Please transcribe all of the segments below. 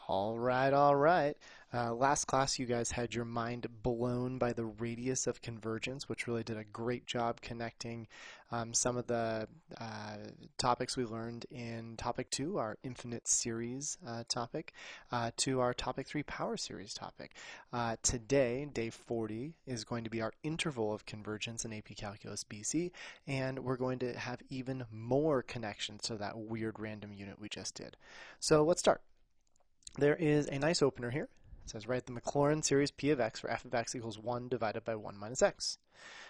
All right, all right. Last class, you guys had your mind blown by the radius of convergence, which really did a great job connecting some of the topics we learned in topic 2, our infinite series topic, to our topic 3 power series topic. Today, day 40, is going to be our interval of convergence in AP Calculus BC, and we're going to have even more connections to that weird random unit we just did. So let's start. There is a nice opener here. It says, write the Maclaurin series P of x for f of x equals 1 divided by 1 minus x.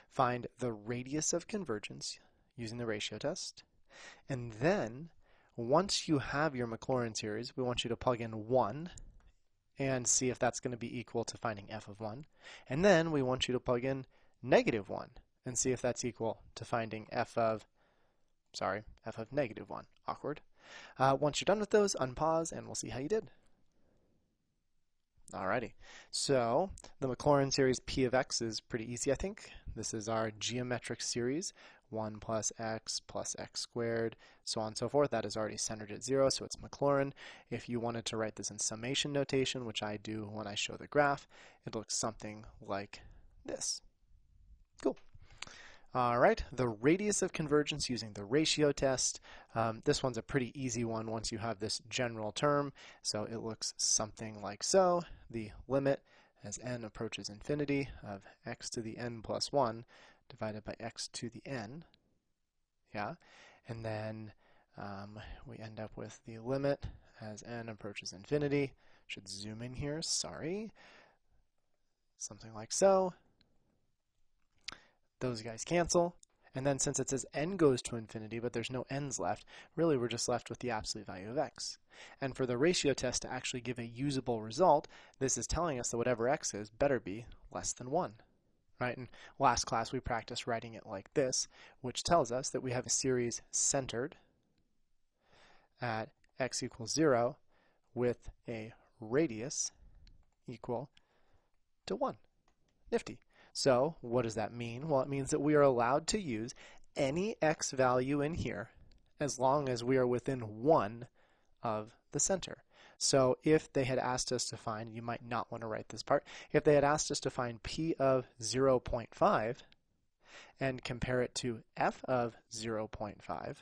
Find the radius of convergence using the ratio test. And then, once you have your Maclaurin series, we want you to plug in 1 and see if that's going to be equal to finding f of 1. And then we want you to plug in negative 1 and see if that's equal to finding f of negative 1. Awkward. Once you're done with those, unpause and we'll see how you did. Alrighty, so the Maclaurin series P of x is pretty easy, I think. This is our geometric series, 1 plus x squared, so on and so forth. That is already centered at 0, so it's Maclaurin. If you wanted to write this in summation notation, which I do when I show the graph, it looks something like this. Cool. All right, the radius of convergence using the ratio test. This one's a pretty easy one once you have this general term. So it looks something like so. The limit as n approaches infinity of x to the n plus 1 divided by x to the n. Yeah, and then we end up with the limit as n approaches infinity. Should zoom in here, sorry. Something like so. Those guys cancel, and then since it says n goes to infinity, but there's no n's left, really we're just left with the absolute value of x. And for the ratio test to actually give a usable result, this is telling us that whatever x is better be less than 1. Right? In last class we practiced writing it like this, which tells us that we have a series centered at x equals 0 with a radius equal to 1. Nifty. So what does that mean? Well, it means that we are allowed to use any x value in here as long as we are within 1 of the center. So if they had asked us to find, you might not want to write this part, if they had asked us to find p of 0.5 and compare it to f of 0.5,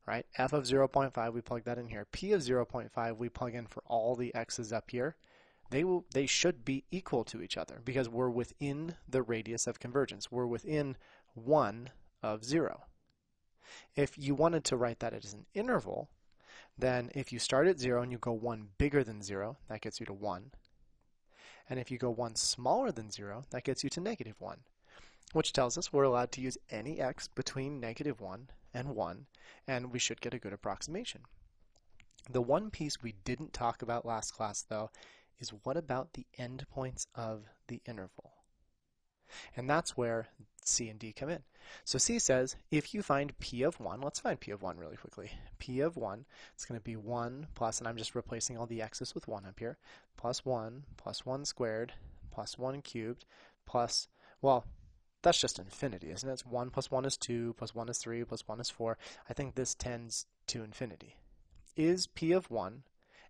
right? F of 0.5, we plug that in here. P of 0.5, we plug in for all the x's up here. They should be equal to each other because we're within the radius of convergence. We're within 1 of 0. If you wanted to write that as an interval, then if you start at 0 and you go 1 bigger than 0, that gets you to 1. And if you go 1 smaller than 0, that gets you to negative 1, which tells us we're allowed to use any x between negative 1 and 1, and we should get a good approximation. The one piece we didn't talk about last class, though, is what about the endpoints of the interval? And that's where C and D come in. So C says, if you find P of 1, let's find P of 1 really quickly. P of 1, it's going to be 1 plus, and I'm just replacing all the x's with 1 up here, plus 1 squared, plus 1 cubed, plus, well, that's just infinity, isn't it? It's 1 plus 1 is 2, plus 1 is 3, plus 1 is 4. I think this tends to infinity. Is P of 1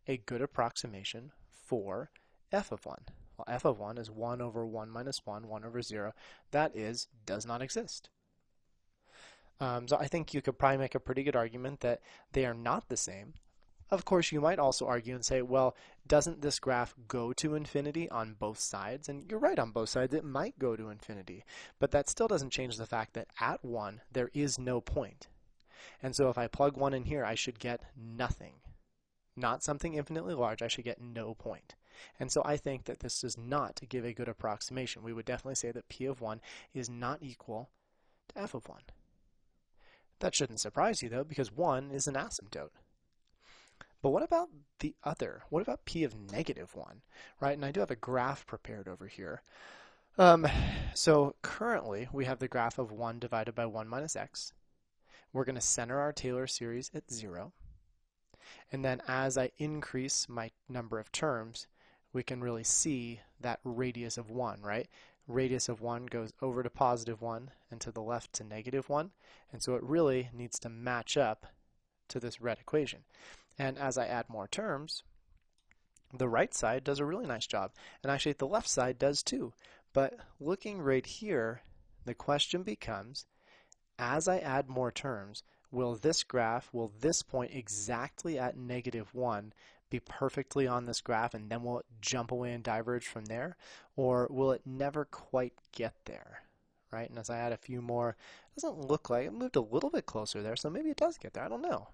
a good approximation for f of 1? Well, f of 1 is 1 over 1 minus 1, 1 over 0. That does not exist. So I think you could probably make a pretty good argument that they are not the same. Of course, you might also argue and say, well, doesn't this graph go to infinity on both sides? And you're right, on both sides it might go to infinity. But that still doesn't change the fact that at 1 there is no point. And so if I plug 1 in here, I should get nothing. Not something infinitely large, I should get no point. And so I think that this does not give a good approximation. We would definitely say that P of 1 is not equal to f of 1. That shouldn't surprise you, though, because 1 is an asymptote. But what about the other? What about P of negative 1? Right, and I do have a graph prepared over here. So currently, we have the graph of 1 divided by 1 minus x. We're going to center our Taylor series at 0. And then as I increase my number of terms, we can really see that radius of 1, right? Radius of 1 goes over to positive 1 and to the left to negative 1. And so it really needs to match up to this red equation. And as I add more terms, The right side does a really nice job, and actually the left side does too. But looking right here, the question becomes, as I add more terms, will this point exactly at -1 be perfectly on this graph, and then will it jump away and diverge from there? Or will it never quite get there? Right? And as I add a few more, it doesn't look like it moved a little bit closer there, so maybe it does get there. I don't know.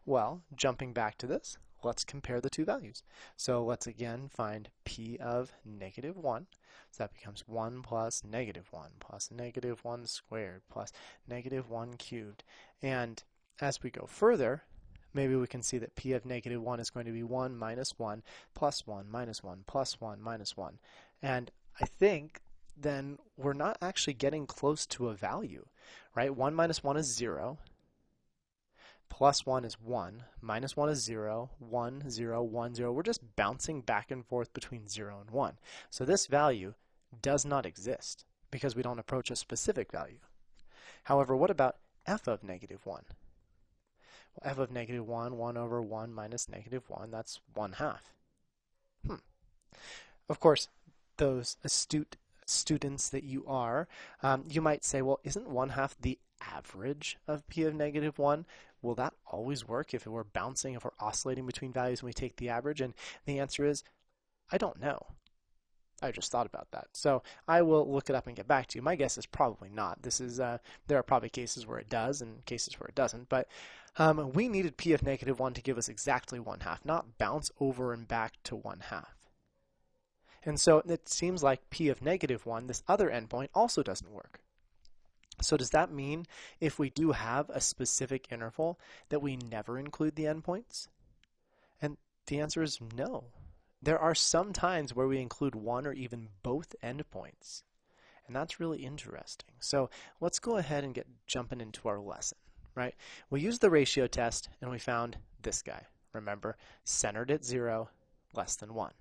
Well, jumping back to this, let's compare the two values. So let's again find p of -1. So that becomes 1 plus -1 plus -1 squared plus -1 cubed. And as we go further, maybe we can see that p of -1 is going to be 1 minus 1 plus 1 minus 1 plus 1 minus 1. And I think then we're not actually getting close to a value, right? 1 minus 1 is 0. Plus 1 is 1, minus 1 is 0, 1, 0, 1, 0. We're just bouncing back and forth between 0 and 1. So this value does not exist because we don't approach a specific value. However, what about f of -1? Well, f of -1, 1 over 1 minus -1, that's 1/2. Of course, those astute students that you are, you might say, well, isn't 1/2 the average of p of -1? Will that always work if we're bouncing, if we're oscillating between values and we take the average? And the answer is, I don't know. I just thought about that. So I will look it up and get back to you. My guess is probably not. This is there are probably cases where it does and cases where it doesn't. But we needed p of -1 to give us exactly 1/2, not bounce over and back to 1/2. And so it seems like p of -1, this other endpoint, also doesn't work. So does that mean if we do have a specific interval that we never include the endpoints? And the answer is no. There are some times where we include one or even both endpoints. And that's really interesting. So let's go ahead and get jumping into our lesson, right? We used the ratio test and we found this guy. Remember, centered at 0, less than 1.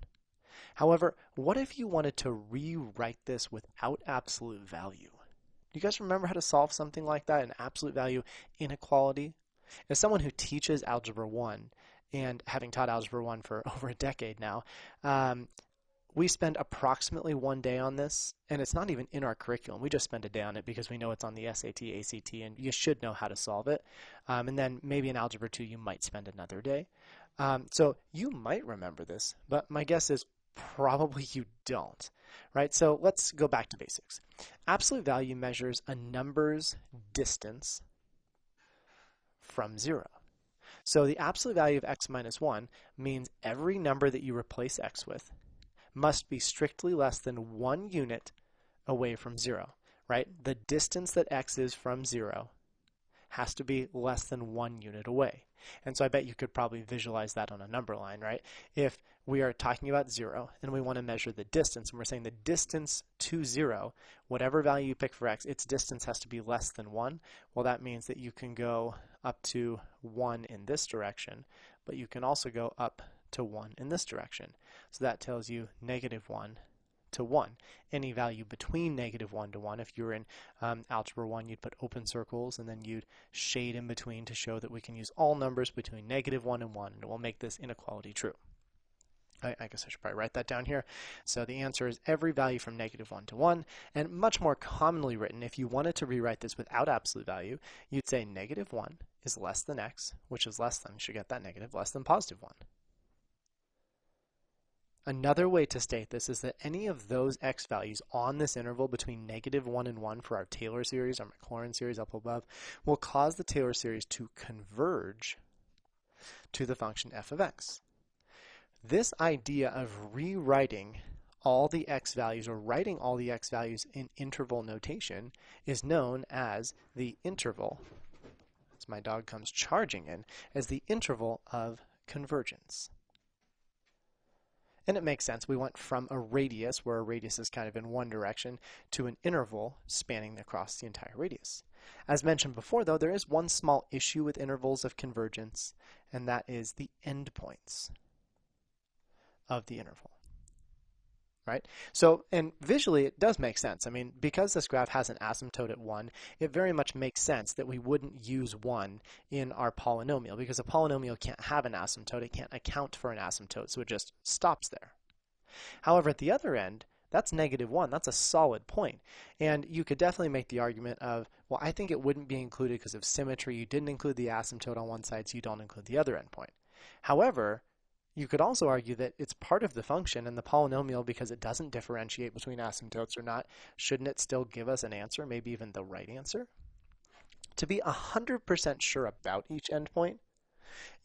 However, what if you wanted to rewrite this without absolute value? Do you guys remember how to solve something like that, an absolute value inequality? As someone who teaches Algebra 1, and having taught Algebra 1 for over a decade now, we spend approximately 1 day on this, and it's not even in our curriculum. We just spend a day on it because we know it's on the SAT, ACT, and you should know how to solve it. And then maybe in Algebra 2 you might spend another day. So you might remember this, but my guess is probably you don't, right? So let's go back to basics. Absolute value measures a number's distance from 0. So the absolute value of x minus 1 means every number that you replace x with must be strictly less than 1 unit away from 0, right? The distance that x is from 0 has to be less than 1 unit away. And so I bet you could probably visualize that on a number line, right? If we are talking about 0 and we want to measure the distance, and we're saying the distance to 0, whatever value you pick for x, its distance has to be less than 1. Well, that means that you can go up to 1 in this direction, but you can also go up to 1 in this direction. So that tells you -1 to 1. Any value between -1 to 1, if you're in Algebra 1, you'd put open circles and then you'd shade in between to show that we can use all numbers between -1 and 1, and it will make this inequality true. I guess I should probably write that down here. So the answer is every value from -1 to 1, and much more commonly written, if you wanted to rewrite this without absolute value, you'd say -1 is less than x, which is less than, you should get that negative, less than +1. Another way to state this is that any of those x values on this interval between -1 and 1 for our Taylor series, our Maclaurin series up above, will cause the Taylor series to converge to the function f of x. This idea of rewriting all the x values or writing all the x values in interval notation is known as the interval, as my dog comes charging in, as the interval of convergence. And it makes sense. We went from a radius, where a radius is kind of in one direction, to an interval spanning across the entire radius. As mentioned before, though, there is one small issue with intervals of convergence, and that is the endpoints of the interval. right? So, and visually it does make sense. I mean, because this graph has an asymptote at 1, it very much makes sense that we wouldn't use 1 in our polynomial, because a polynomial can't have an asymptote. It can't account for an asymptote, so it just stops there. However, at the other end, that's -1. That's a solid point. And you could definitely make the argument of, well, I think it wouldn't be included because of symmetry. You didn't include the asymptote on one side, so you don't include the other endpoint. However, you could also argue that it's part of the function, and the polynomial, because it doesn't differentiate between asymptotes or not, shouldn't it still give us an answer, maybe even the right answer? To be 100% sure about each endpoint,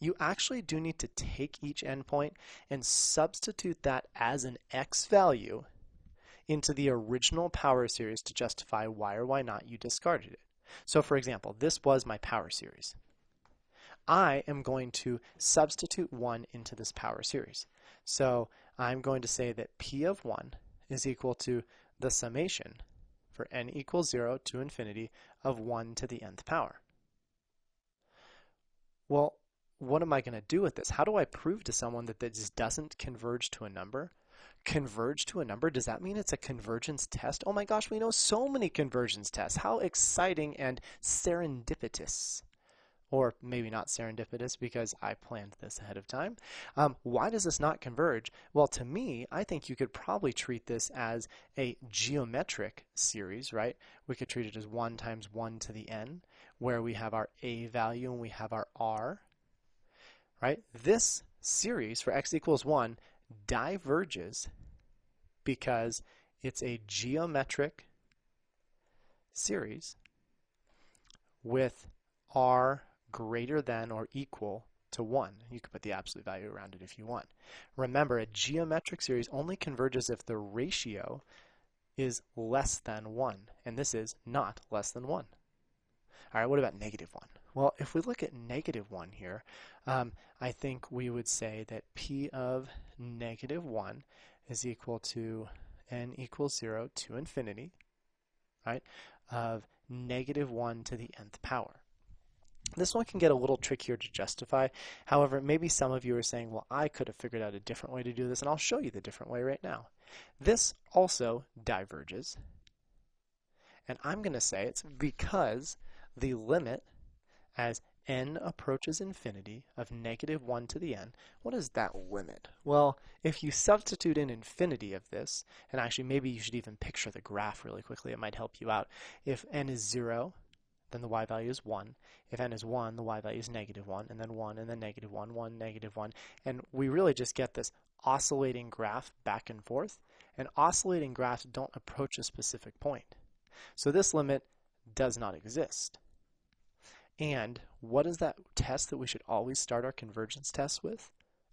you actually do need to take each endpoint and substitute that as an x value into the original power series to justify why or why not you discarded it. So for example, this was my power series. I am going to substitute 1 into this power series. So I'm going to say that P of 1 is equal to the summation for n equals 0 to infinity of 1 to the nth power. Well, what am I going to do with this? How do I prove to someone that this doesn't converge to a number? Converge to a number? Does that mean it's a convergence test? Oh my gosh, we know so many convergence tests. How exciting and serendipitous. Or maybe not serendipitous because I planned this ahead of time. Why does this not converge? Well, to me, I think you could probably treat this as a geometric series, right? We could treat it as 1 times 1 to the n, where we have our a value and we have our r, right? This series for x equals 1 diverges because it's a geometric series with r greater than or equal to 1. You could put the absolute value around it if you want. Remember, a geometric series only converges if the ratio is less than 1, and this is not less than 1. All right, what about -1? Well, if we look at -1 here, I think we would say that P of -1 is equal to n equals 0 to infinity, right, of -1 to the nth power. This one can get a little trickier to justify. However, maybe some of you are saying, well, I could have figured out a different way to do this, and I'll show you the different way right now. This also diverges, and I'm going to say it's because the limit as n approaches infinity of -1 to the n, what is that limit? Well, if you substitute in infinity of this, and actually maybe you should even picture the graph really quickly, it might help you out. If n is 0, then the y value is 1. If n is 1, the y value is -1, and then 1, and then -1, 1, -1. And we really just get this oscillating graph back and forth. And oscillating graphs don't approach a specific point. So this limit does not exist. And what is that test that we should always start our convergence tests with?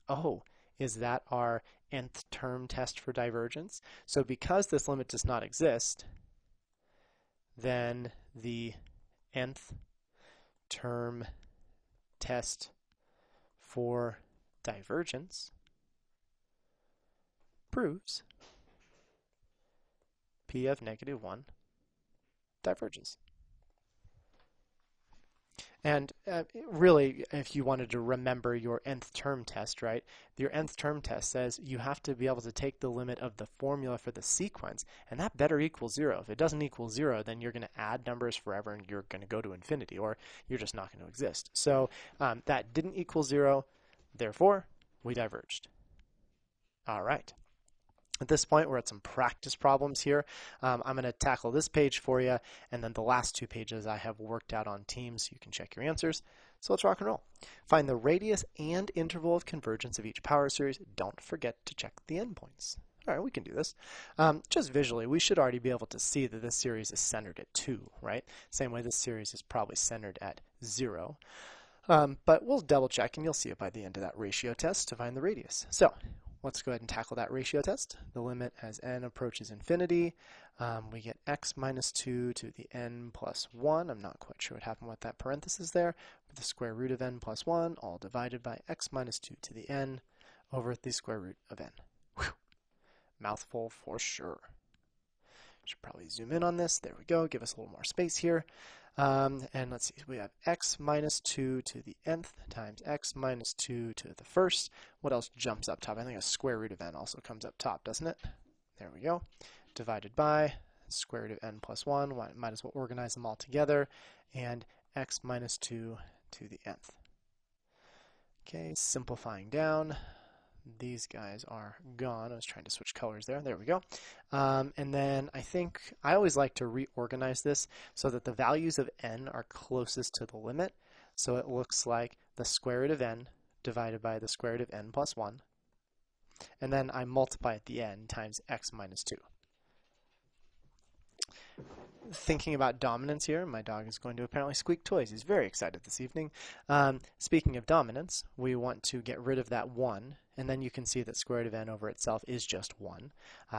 Oh, is that our nth term test for divergence? So because this limit does not exist, then the nth term test for divergence proves P of -1 diverges. And really, if you wanted to remember your nth term test, right, your nth term test says you have to be able to take the limit of the formula for the sequence, and that better equal 0. If it doesn't equal 0, then you're going to add numbers forever, and you're going to go to infinity, or you're just not going to exist. So that didn't equal 0, therefore, we diverged. All right. At this point, we're at some practice problems here. I'm going to tackle this page for you, and then the last 2 pages I have worked out on Teams so you can check your answers. So let's rock and roll. Find the radius and interval of convergence of each power series. Don't forget to check the endpoints. All right, we can do this. Just visually, we should already be able to see that this series is centered at 2, right? Same way this series is probably centered at 0. But we'll double check, and you'll see it by the end of that ratio test to find the radius. So let's go ahead and tackle that ratio test. The limit as n approaches infinity, we get x minus 2 to the n plus 1. I'm not quite sure what happened with that parenthesis there. But the square root of n plus 1, all divided by x minus 2 to the n over the square root of n. Whew. Mouthful for sure. Should probably zoom in on this. There we go. Give us a little more space here. And let's see, we have x minus 2 to the nth times x minus 2 to the first. What else jumps up top? I think a square root of n also comes up top, doesn't it? There we go. Divided by square root of n plus 1. Might as well organize them all together. And x minus 2 to the nth. Okay, simplifying down. These guys are gone. I was trying to switch colors there. There we go. And then I think I always like to reorganize this so that the values of n are closest to the limit. So it looks like the square root of n divided by the square root of n plus 1. And then I multiply at the end times x minus 2. Thinking about dominance here, my dog is going to apparently squeak toys. He's very excited this evening. Speaking of dominance, we want to get rid of that 1, and then you can see that square root of n over itself is just 1.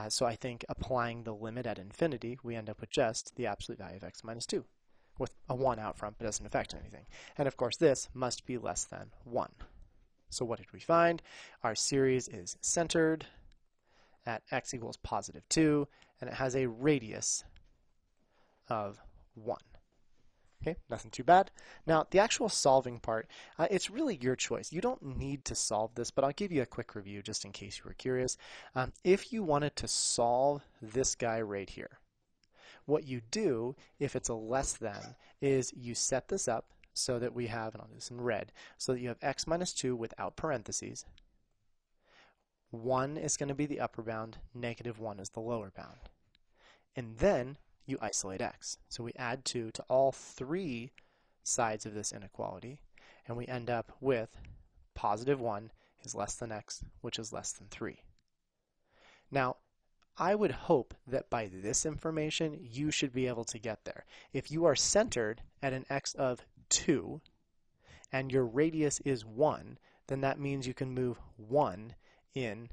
So I think applying the limit at infinity, we end up with just the absolute value of x minus 2, with a 1 out front, but doesn't affect anything. And of course, this must be less than 1. So what did we find? Our series is centered at x equals positive 2, and it has a radius of 1. Okay, nothing too bad. Now, the actual solving part, it's really your choice. You don't need to solve this, but I'll give you a quick review just in case you were curious. If you wanted to solve this guy right here, what you do, if it's a less than, is you set this up so that we have, and I'll do this in red, so that you have x minus 2 without parentheses. 1 is going to be the upper bound, negative 1 is the lower bound. And then you isolate x. So we add 2 to all 3 sides of this inequality, and we end up with positive 1 is less than x, which is less than 3. Now, I would hope that by this information, you should be able to get there. If you are centered at an x of 2, and your radius is 1, then that means you can move 1 in,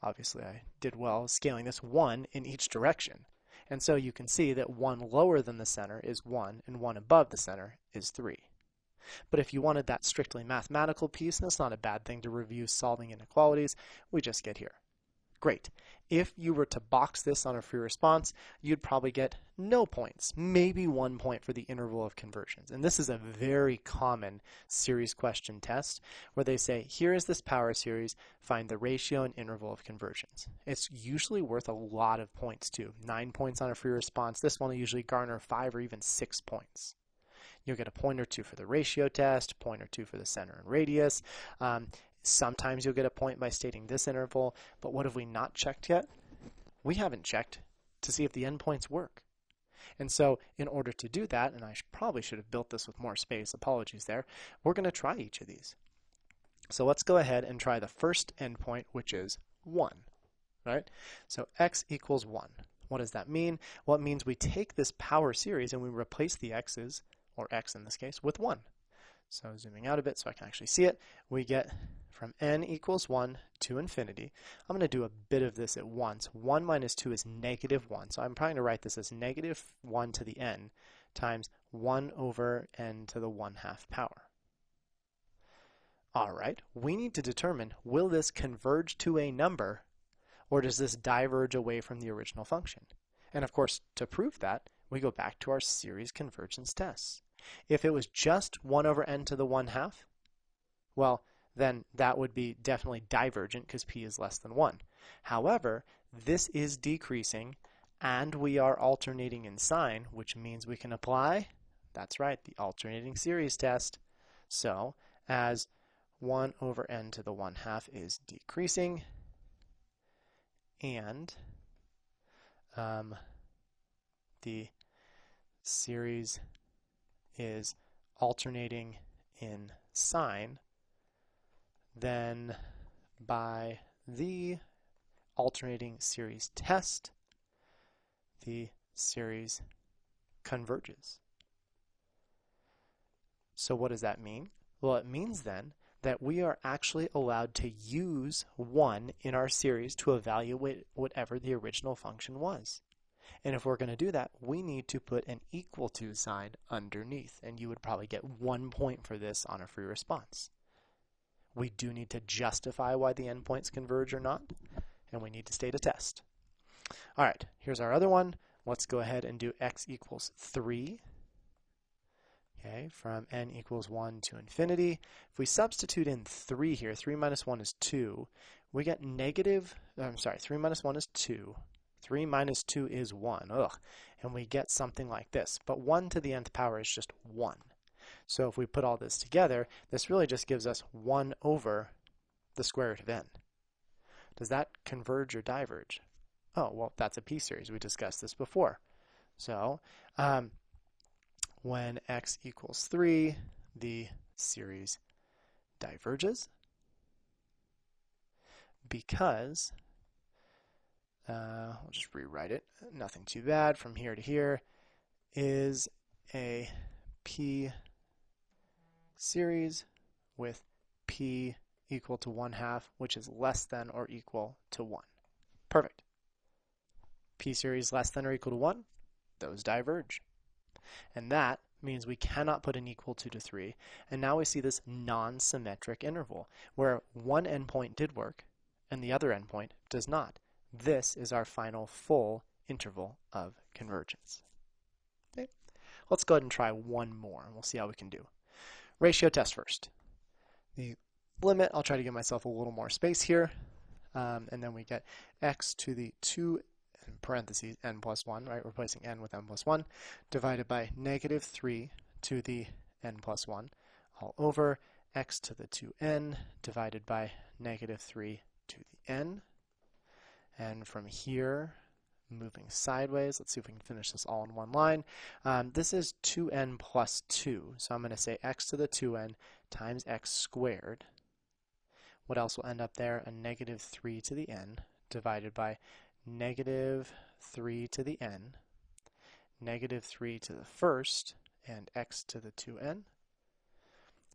obviously I did well scaling this, 1 in each direction. And so you can see that 1 lower than the center is 1, and 1 above the center is 3. But if you wanted that strictly mathematical piece, and it's not a bad thing to review solving inequalities, we just get here. Great. If you were to box this on a free response, you'd probably get no points, maybe 1 point for the interval of convergence. And this is a very common series question test where they say, here is this power series, find the ratio and interval of convergence. It's usually worth a lot of points too. 9 points on a free response. This one will usually garner 5 or even 6 points. You'll get a point or 2 for the ratio test, point or 2 for the center and radius. Sometimes you'll get a point by stating this interval, but what have we not checked yet? We haven't checked to see if the endpoints work. And so in order to do that, and I probably should have built this with more space, apologies there, we're going to try each of these. So let's go ahead and try the first endpoint, which is 1. Right? So x equals 1. What does that mean? Well, it means we take this power series and we replace the x's, or x in this case, with 1. So zooming out a bit so I can actually see it, we get from n equals 1 to infinity. I'm going to do a bit of this at once. 1 minus 2 is negative 1. So I'm trying to write this as negative 1 to the n times 1 over n to the 1/2 power. All right, we need to determine, will this converge to a number, or does this diverge away from the original function? And of course, to prove that, we go back to our series convergence tests. If it was just 1 over n to the 1/2, well, then that would be definitely divergent because p is less than 1. However, this is decreasing, and we are alternating in sign, which means we can apply, that's right, the alternating series test. So, as 1 over n to the 1/2 is decreasing, and the series is alternating in sign, then by the alternating series test, the series converges. So what does that mean? Well, it means then that we are actually allowed to use 1 in our series to evaluate whatever the original function was. And if we're going to do that, we need to put an equal to sign underneath, and you would probably get 1 point for this on a free response. We do need to justify why the endpoints converge or not, and we need to state a test. All right, here's our other one. Let's go ahead and do x equals 3. Okay, from n equals 1 to infinity. If we substitute in 3 here, 3 minus 1 is 2, we get 3 minus 1 is 2, 3 minus 2 is 1. Ugh. And we get something like this. But 1 to the nth power is just 1. So if we put all this together, this really just gives us 1 over the square root of n. Does that converge or diverge? Oh, well, that's a p-series. We discussed this before. So when x equals 3, the series diverges because, I'll just rewrite it, nothing too bad, from here to here is a p series with p equal to 1/2, which is less than or equal to 1. Perfect. P series less than or equal to 1, those diverge. And that means we cannot put an equal to 3. And now we see this non-symmetric interval where one endpoint did work and the other endpoint does not. This is our final full interval of convergence. Okay. Let's go ahead and try one more and we'll see how we can do. Ratio test first. The limit, I'll try to give myself a little more space here. And then we get x to the 2 in parentheses n plus 1, right? Replacing n with n plus 1, divided by negative 3 to the n plus 1, all over x to the 2n divided by negative 3 to the n. And from here, moving sideways, let's see if we can finish this all in one line. This is 2n plus 2, so I'm going to say x to the 2n times x squared. What else will end up there? A negative 3 to the n divided by negative 3 to the n, negative 3 to the first, and x to the 2n.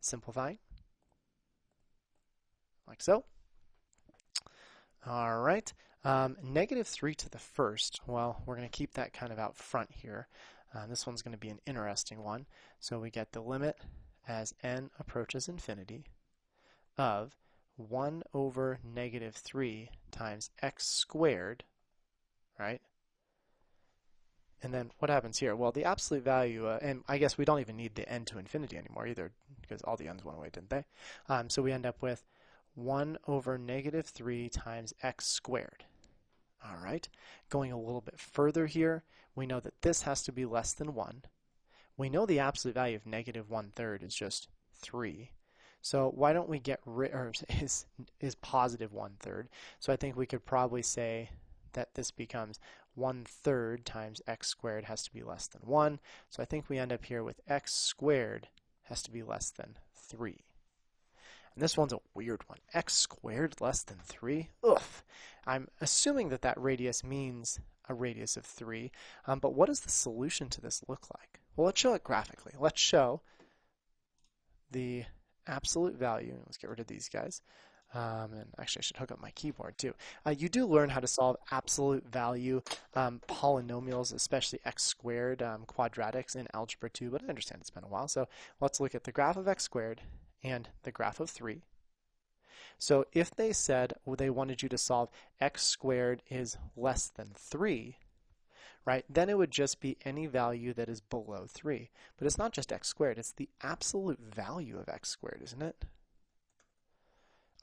Simplifying, like so. All right, negative 3 to the first, well, we're going to keep that kind of out front here. This one's going to be an interesting one. So we get the limit as n approaches infinity of 1 over negative 3 times x squared, right? And then what happens here? Well, the absolute value, and I guess we don't even need the n to infinity anymore either, because all the n's went away, didn't they? So we end up with 1 over negative 3 times x squared. All right, going a little bit further here, we know that this has to be less than 1. We know the absolute value of negative 1/3 is just 3. So why don't we get rid, or is positive 1/3? So I think we could probably say that this becomes 1/3 times x squared has to be less than 1. So I think we end up here with x squared has to be less than 3. And this one's a weird one. X squared less than 3? Ugh. I'm assuming that that radius means a radius of 3. But what does the solution to this look like? Well, let's show it graphically. Let's show the absolute value. Let's get rid of these guys. And actually, I should hook up my keyboard too. You do learn how to solve absolute value polynomials, especially x squared quadratics in Algebra 2, but I understand it's been a while. So let's look at the graph of x squared and the graph of 3. So if they said they wanted you to solve x squared is less than 3, right, then it would just be any value that is below 3. But it's not just x squared, it's the absolute value of x squared, isn't it?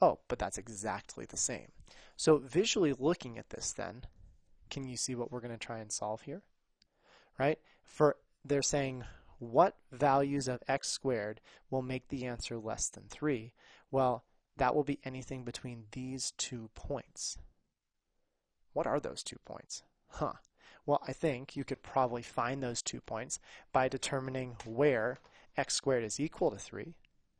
Oh, but that's exactly the same. So visually looking at this then, can you see what we're going to try and solve here? Right? They're saying what values of x squared will make the answer less than 3? Well, that will be anything between these 2 points. What are those 2 points? Well, I think you could probably find those 2 points by determining where x squared is equal to 3.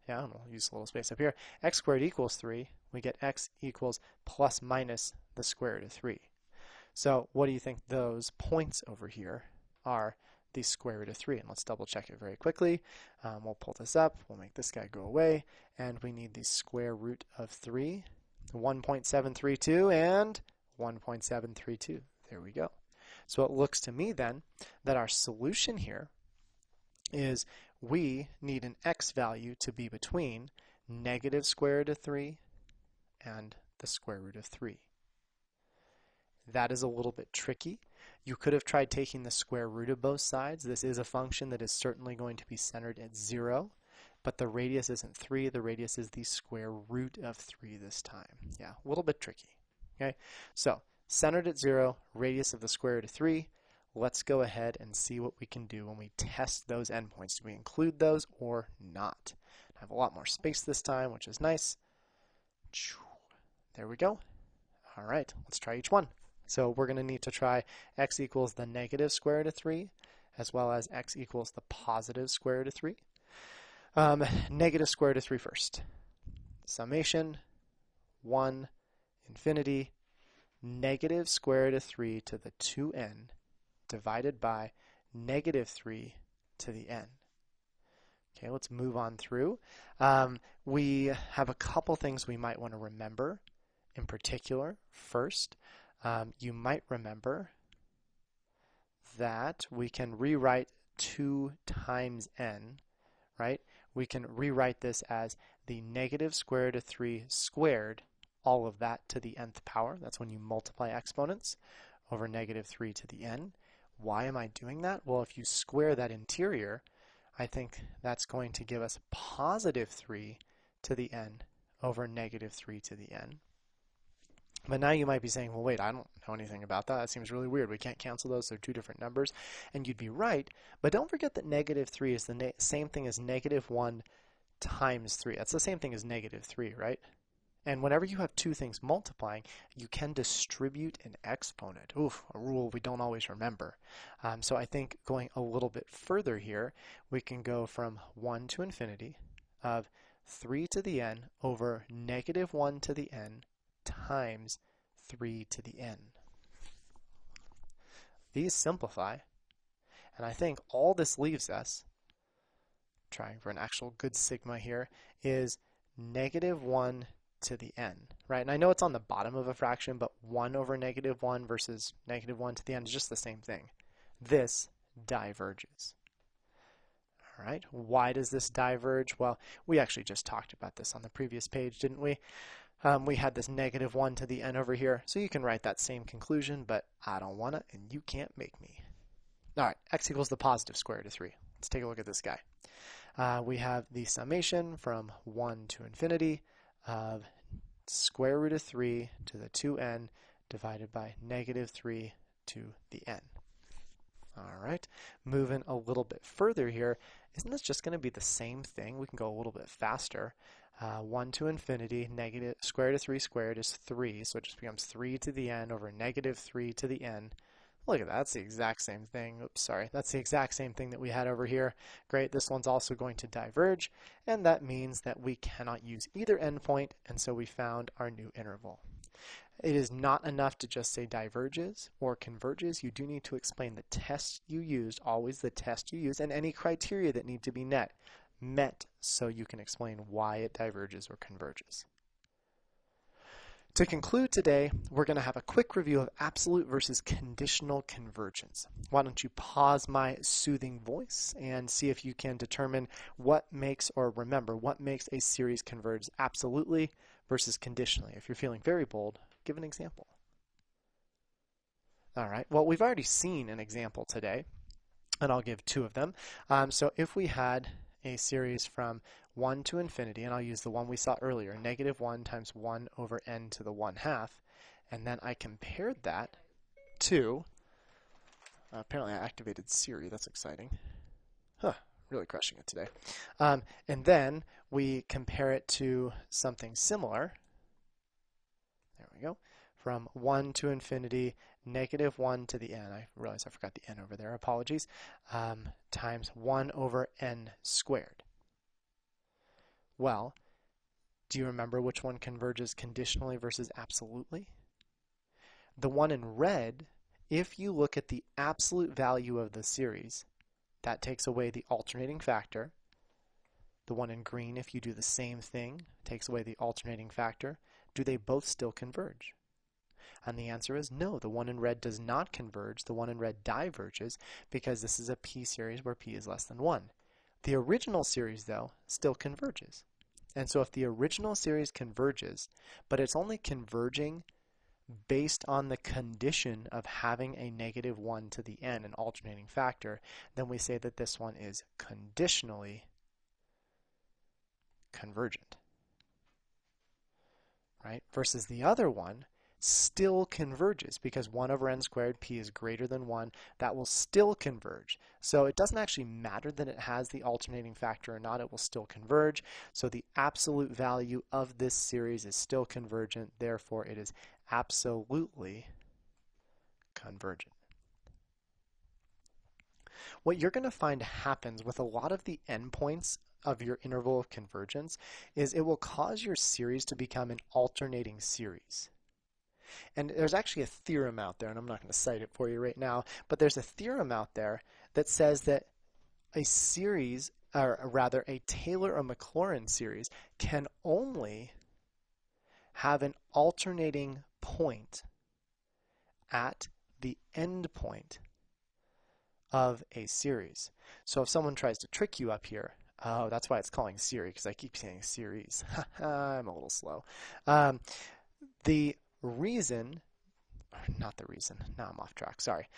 Yeah, and we'll use a little space up here. X squared equals 3. We get x equals plus minus the square root of 3. So what do you think those points over here are? The square root of 3. And let's double check it very quickly. We'll pull this up. We'll make this guy go away. And we need the square root of 3. 1.732 and 1.732. There we go. So it looks to me then that our solution here is we need an x value to be between negative square root of 3 and the square root of 3. That is a little bit tricky. You could have tried taking the square root of both sides. This is a function that is certainly going to be centered at 0, but the radius isn't 3. The radius is the square root of 3 this time. Yeah, a little bit tricky. Okay, so centered at 0, radius of the square root of 3. Let's go ahead and see what we can do when we test those endpoints. Do we include those or not? I have a lot more space this time, which is nice. There we go. All right, let's try each one. So we're going to need to try x equals the negative square root of 3, as well as x equals the positive square root of 3. Negative square root of 3 first. Summation, 1, infinity, negative square root of 3 to the 2n divided by negative 3 to the n. Okay, let's move on through. We have a couple things we might want to remember. In particular, first, you might remember that we can rewrite 2 times n, right? We can rewrite this as the negative square root of 3 squared, all of that to the nth power. That's when you multiply exponents over negative 3 to the n. Why am I doing that? Well, if you square that interior, I think that's going to give us positive 3 to the n over negative 3 to the n. But now you might be saying, well, wait, I don't know anything about that. That seems really weird. We can't cancel those. They're two different numbers. And you'd be right. But don't forget that negative 3 is the same thing as negative 1 times 3. That's the same thing as negative 3, right? And whenever you have two things multiplying, you can distribute an exponent. Oof, a rule we don't always remember. So I think going a little bit further here, we can go from 1 to infinity of 3 to the n over negative 1 to the n times 3 to the n. These simplify, and I think all this leaves us, trying for an actual good sigma here, is negative 1 to the n, right? And I know it's on the bottom of a fraction, but 1 over negative 1 versus negative 1 to the n is just the same thing. This diverges. All right, why does this diverge? Well, we actually just talked about this on the previous page, didn't we? We had this negative 1 to the n over here, so you can write that same conclusion, but I don't want to, and you can't make me. All right, x equals the positive square root of 3. Let's take a look at this guy. We have the summation from 1 to infinity of square root of 3 to the 2n divided by negative 3 to the n. All right, moving a little bit further here, isn't this just going to be the same thing? We can go a little bit faster. 1 to infinity, negative square root of 3 squared is 3, so it just becomes 3 to the n over negative 3 to the n. Look at that, that's the exact same thing. Oops, sorry, that's the exact same thing that we had over here. Great, this one's also going to diverge, and that means that we cannot use either endpoint, and so we found our new interval. It is not enough to just say diverges or converges. You do need to explain the test you used, always the test you used, and any criteria that need to be met so you can explain why it diverges or converges. To conclude today, we're going to have a quick review of absolute versus conditional convergence. Why don't you pause my soothing voice and see if you can determine what makes, or remember, what makes a series converge absolutely versus conditionally. If you're feeling very bold, give an example. All right, well, we've already seen an example today, and I'll give two of them. So if we had a series from 1 to infinity, and I'll use the one we saw earlier, negative 1 times 1 over n to the 1/2, and then I compared that to, apparently I activated Siri, that's exciting. Really crushing it today. And then we compare it to something similar, there we go, from 1 to infinity, negative 1 to the n, I realize I forgot the n over there, apologies, times 1 over n squared. Well, do you remember which one converges conditionally versus absolutely? The one in red, if you look at the absolute value of the series, that takes away the alternating factor. The one in green, if you do the same thing, takes away the alternating factor. Do they both still converge? And the answer is no, the one in red does not converge. The one in red diverges because this is a p series where p is less than 1. The original series, though, still converges. And so if the original series converges, but it's only converging based on the condition of having a negative 1 to the n, an alternating factor, then we say that this one is conditionally convergent. Right? Versus the other one, still converges because 1 over n squared p is greater than 1. That will still converge. So it doesn't actually matter that it has the alternating factor or not. It will still converge. So the absolute value of this series is still convergent. Therefore, it is absolutely convergent. What you're going to find happens with a lot of the endpoints of your interval of convergence is it will cause your series to become an alternating series. And there's actually a theorem out there, and I'm not going to cite it for you right now, but there's a theorem out there that says that a series, or rather a Taylor or Maclaurin series, can only have an alternating point at the end point of a series. So if someone tries to trick you up here, oh, that's why it's calling series, because I keep saying series. I'm a little slow. The reason, not the reason, now I'm off track, sorry.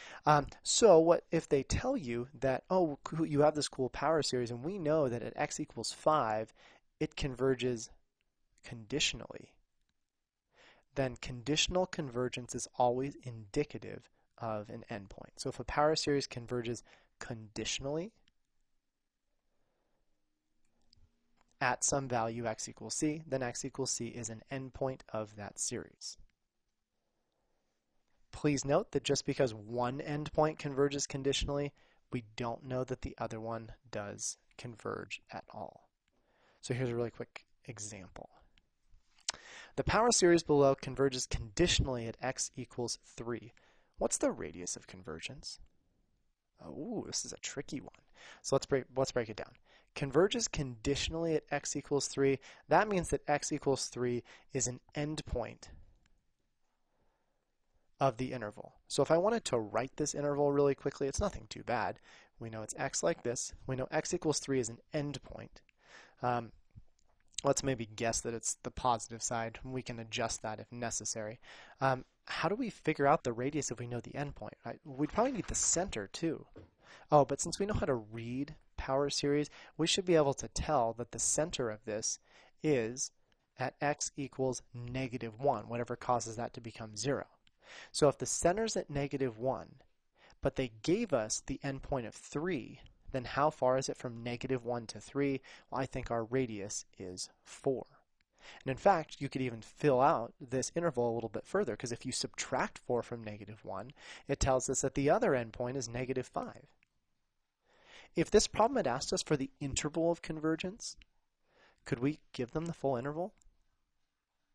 So what if they tell you that, oh, you have this cool power series, and we know that at x equals 5, it converges conditionally. Then conditional convergence is always indicative of an endpoint. So if a power series converges conditionally at some value x equals c, then x equals c is an endpoint of that series. Please note that just because one endpoint converges conditionally, we don't know that the other one does converge at all. So here's a really quick example. The power series below converges conditionally at x equals 3. What's the radius of convergence? Oh, this is a tricky one. So let's break it down. Converges conditionally at x equals 3. That means that x equals 3 is an endpoint of the interval. So if I wanted to write this interval really quickly, it's nothing too bad. We know it's x like this. We know x equals 3 is an endpoint. Let's maybe guess that it's the positive side. We can adjust that if necessary. How do we figure out the radius if we know the endpoint? Right? We'd probably need the center too. Oh, but since we know how to read power series, we should be able to tell that the center of this is at x equals -1, whatever causes that to become 0. So if the center's at -1, but they gave us the endpoint of 3, then how far is it from -1 to 3? Well, I think our radius is 4. And in fact, you could even fill out this interval a little bit further, because if you subtract 4 from -1, it tells us that the other endpoint is -5. If this problem had asked us for the interval of convergence, could we give them the full interval?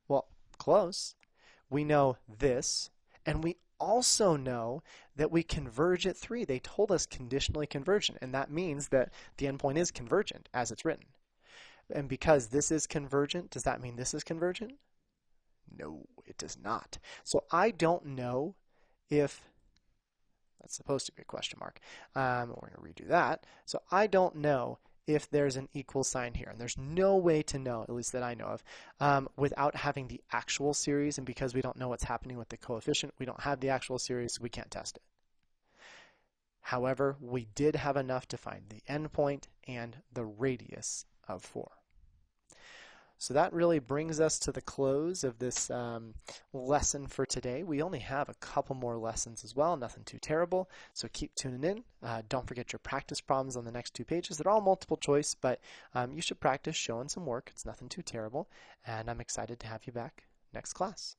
Well, close. We know this, and we also know that we converge at 3. They told us conditionally convergent, and that means that the endpoint is convergent as it's written. And because this is convergent, does that mean this is convergent? No, it does not. So I don't know if, that's supposed to be a question mark. We're going to redo that. So I don't know if there's an equal sign here. And there's no way to know, at least that I know of, without having the actual series. And because we don't know what's happening with the coefficient, we don't have the actual series, so we can't test it. However, we did have enough to find the endpoint and the radius of 4. So that really brings us to the close of this lesson for today. We only have a couple more lessons as well, nothing too terrible, so keep tuning in. Don't forget your practice problems on the next 2 pages. They're all multiple choice, but you should practice showing some work. It's nothing too terrible, and I'm excited to have you back next class.